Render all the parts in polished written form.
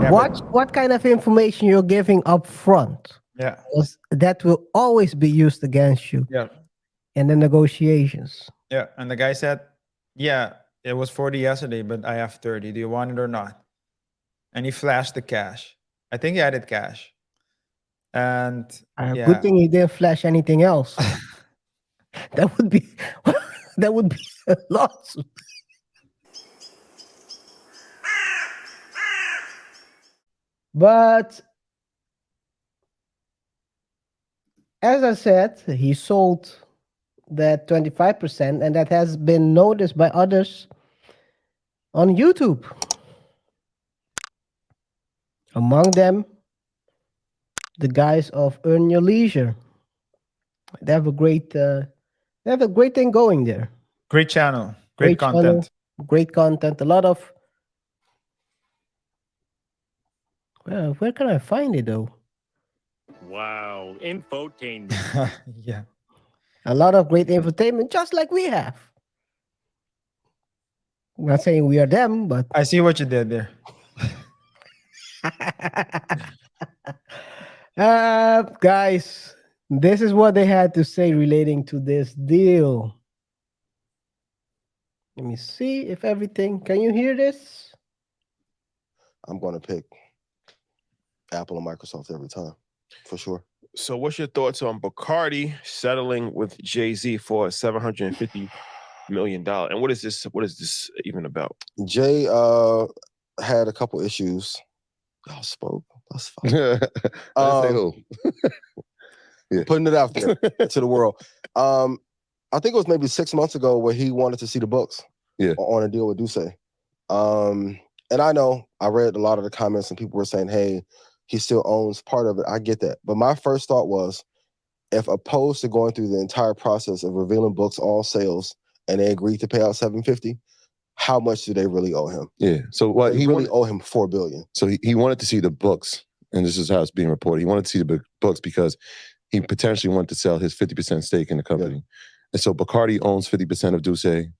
Yeah, Watch what kind of information you're giving up front. yeah, 'Cause that will always be used against you yeah, in the negotiations. yeah. And the guy said, "Yeah, it was 40 yesterday, but I have 30. Do you want it or not?" And he flashed the cash. I think he added cash. And Good yeah, thing he didn't flash anything else. That would be that would be a lawsuit. But as I said, he sold that 25%, and that has been noticed by others on YouTube. Among them, the guys of Earn Your Leisure. They have a great thing going there. great channel, great Great channel, content. great content. A lot of well, where can I find it though? Wow, infotainment. Yeah. A lot of great infotainment, just like we have. I'm not saying we are them, but I see what you did there. guys, this is what they had to say relating to this deal. Let me see if everything. Can you hear this? I'm going to pick Apple and Microsoft every time, for sure. So what's your thoughts on Bacardi settling with Jay-Z for $750 million? And what is this even about? Jay had a couple issues. Y'all spoke. That's fine. Say who? Putting it out there to the world. I think it was maybe 6 months ago where he wanted to see the books on a deal with DUsse. And I know I read a lot of the comments and people were saying, hey, he still owns part of it. I get that. But my first thought was, if opposed to going through the entire process of revealing books, all sales, and they agreed to pay out $750, how much do they really owe him? Yeah. So what they really owe him $4 billion. So he wanted to see the books, and this is how it's being reported. He wanted to see the books because he potentially wanted to sell his 50% stake in the company. And so Bacardi owns 50% of DUsse,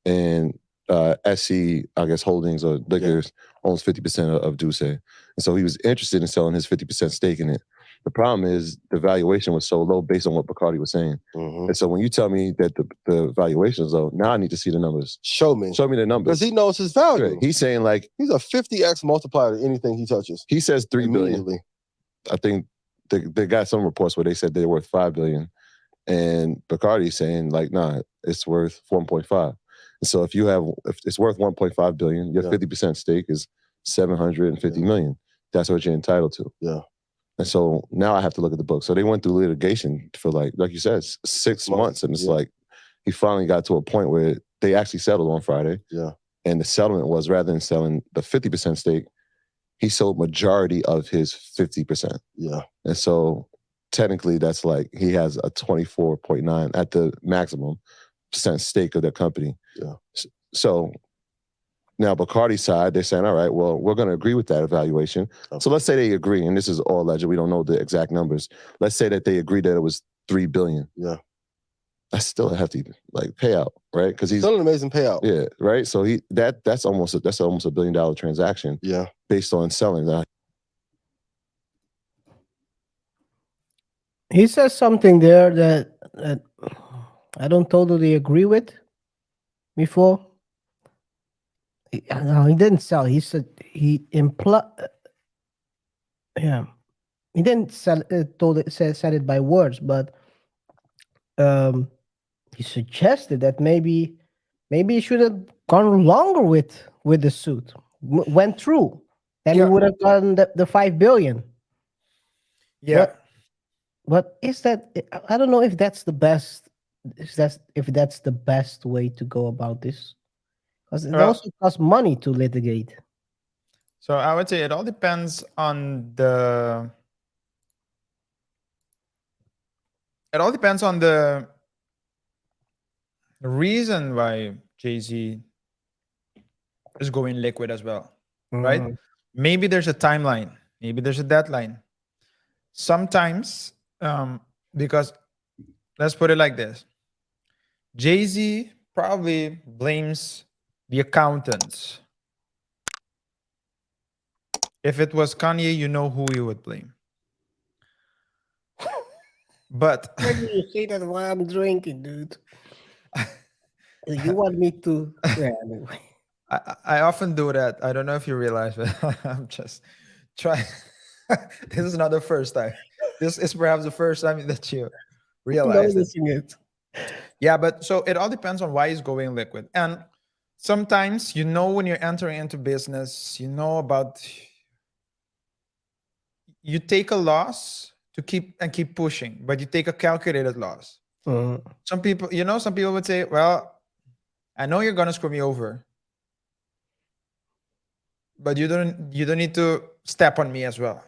and SC, I guess, Holdings or Liquors owns 50% of DUsse. And so he was interested in selling his 50% stake in it. The problem is the valuation was so low based on what Bacardi was saying. And so when you tell me that the valuation is low, now I need to see the numbers. Show me the numbers. Because he knows his value. Right. He's saying like... He's a 50x multiplier to anything he touches. He says $3 billion. I think they got some reports where they said they're worth $5 billion. And Bacardi's saying like, nah, it's worth 1.5. And so if it's worth 1.5 billion, your 50% stake is 750 million. That's what you're entitled to. Yeah. And so now I have to look at the book. So they went through litigation for like you said, 6 months. And it's like, he finally got to a point where they actually settled on Friday. Yeah. And the settlement was, rather than selling the 50% stake, he sold majority of his 50%. Yeah. And so technically that's like, he has a 24.9 at the maximum % stake of their company. Yeah. So now Bacardi's side, they're saying, all right, well, we're going to agree with that evaluation. Okay. So let's say they agree, and this is all alleged, we don't know the exact numbers. Let's say that they agree that it was $3 billion. Yeah. That's still a hefty payout, right? Because he's still an amazing payout. Yeah, right. So that's almost a $1 billion transaction. Yeah. Based on selling that. He says something there that I don't totally agree with before. No, he didn't sell. He said he implied. Yeah, he didn't sell. Said it by words, but he suggested that maybe he should have gone longer with the suit. Went through, and he would have gotten the $5 billion. Yeah. But is that? I don't know if that's the best. If that's the best way to go about this, because it also costs money to litigate. So I would say it all depends on the. It all depends on the reason why Jay-Z is going liquid as well, right? Maybe there's a timeline. Maybe there's a deadline. Sometimes, because let's put it like this. Jay-Z probably blames the accountants. If it was Kanye, you know who you would blame. But Why do you say that while I'm drinking, dude? You want me to? Yeah, anyway. I often do that. I don't know if you realize, but I'm just trying. This is not the first time. This is perhaps the first time that you realize it. Noticing it. Yeah, but so it all depends on why it's going liquid. And sometimes, you know, when you're entering into business, you know about, you take a loss to keep pushing, but you take a calculated loss. Some people, you know, some people would say, well, I know you're gonna screw me over, but you don't need to step on me as well.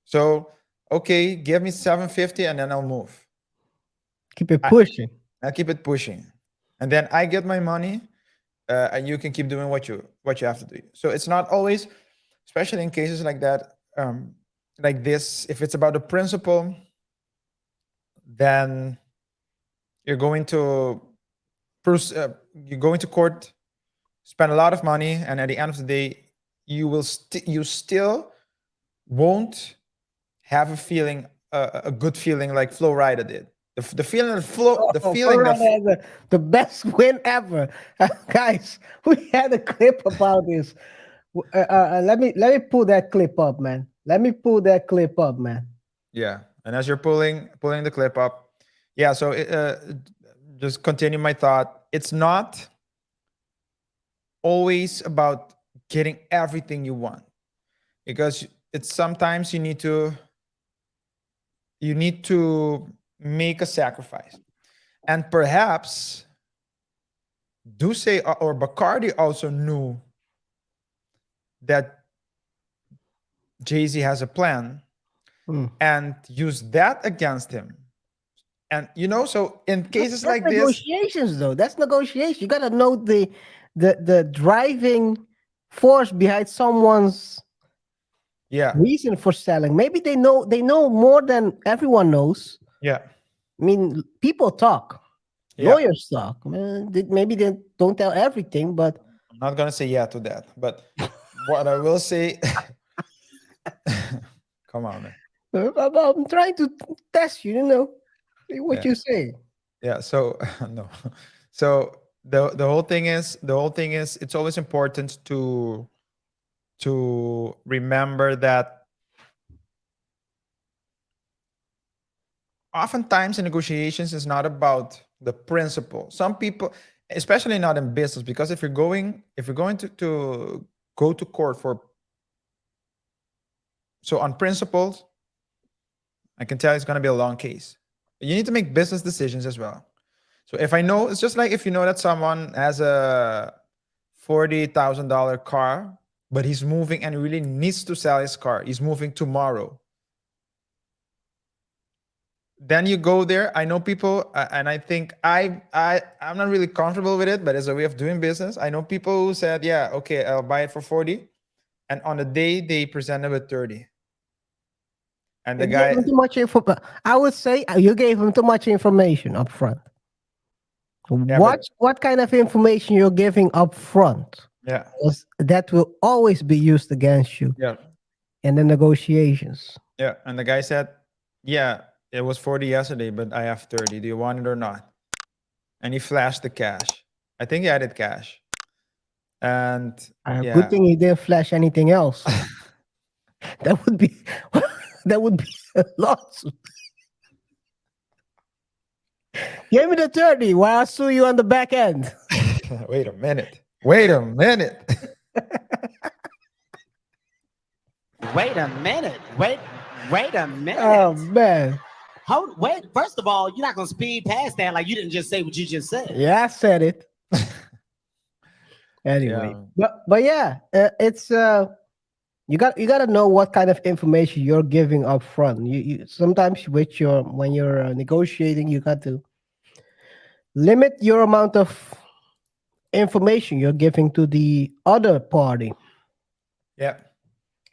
So okay, give me 750 and then I'll move. Keep it pushing. I'll keep it pushing, and then I get my money, and you can keep doing what you have to do. So it's not always, especially in cases like that, like this. If it's about the principle, then you're going to court, spend a lot of money, and at the end of the day, you still won't have a feeling, a good feeling like Flo Rida did. The feeling of Flo, the feeling that Had the best win ever, guys. We had a clip about this. Let me pull that clip up, man. Yeah, and as you're pulling the clip up, yeah. So just continue my thought. It's not always about getting everything you want, because it's sometimes you need to make a sacrifice. And perhaps DUsse or Bacardi also knew that Jay-Z has a plan and used that against him. And you know, so in cases That's like this, negotiations, though. That's negotiation. You gotta know the driving force behind someone's reason for selling. Maybe they know more than everyone knows. Yeah. I mean, people talk. Lawyers talk. Maybe they don't tell everything, but I'm not gonna say yeah to that. But what I will say, come on, man. I'm trying to test you. You know what you say. Yeah. So no. So the whole thing is it's always important to remember that oftentimes in negotiations is not about the principle. Some people, especially not in business, because if you're going to go to court for, so on principles, I can tell it's going to be a long case. You need to make business decisions as well. So if I know, it's just like if you know that someone has a $40,000 car, but he's moving and really needs to sell his car. He's moving tomorrow. Then you go there. I know people, and I think I'm not really comfortable with it, but as a way of doing business, I know people who said, yeah, okay, I'll buy it for 40. And on the day they presented with 30. And the guy, too much I would say you gave him too much information up front. Yeah, what kind of information you're giving up front? Yeah. That will always be used against you. Yeah. In the negotiations. Yeah. And the guy said, yeah, it was 40 yesterday, but I have 30. Do you want it or not? And he flashed the cash. I think he added cash. And good thing he didn't flash anything else. That would be a lawsuit. Give me the 30 while I sue you on the back end. Wait a minute. Wait a minute. Wait a minute. Wait a minute. Oh man. Wait, first of all, you're not gonna speed past that like you didn't just say what you just said. Yeah, I said it. Anyway. But yeah, it's you got to know what kind of information you're giving up front. You sometimes when you're negotiating, you got to limit your amount of information you're giving to the other party. Yeah.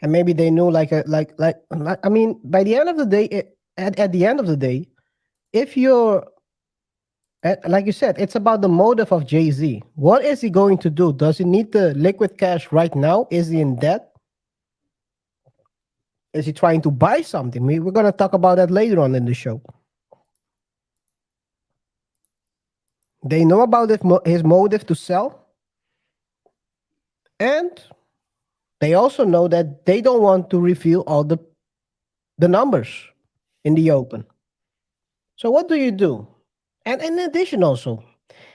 And maybe they know I mean, by the end of the day, at the end of the day, if you're like you said, it's about the motive of Jay-Z. What is he going to do? Does he need the liquid cash right now? Is he in debt? Is he trying to buy something? We're going to talk about that later on in the show. They know about his motive to sell. And they also know that they don't want to reveal all the numbers in the open. So what do you do? And in addition also,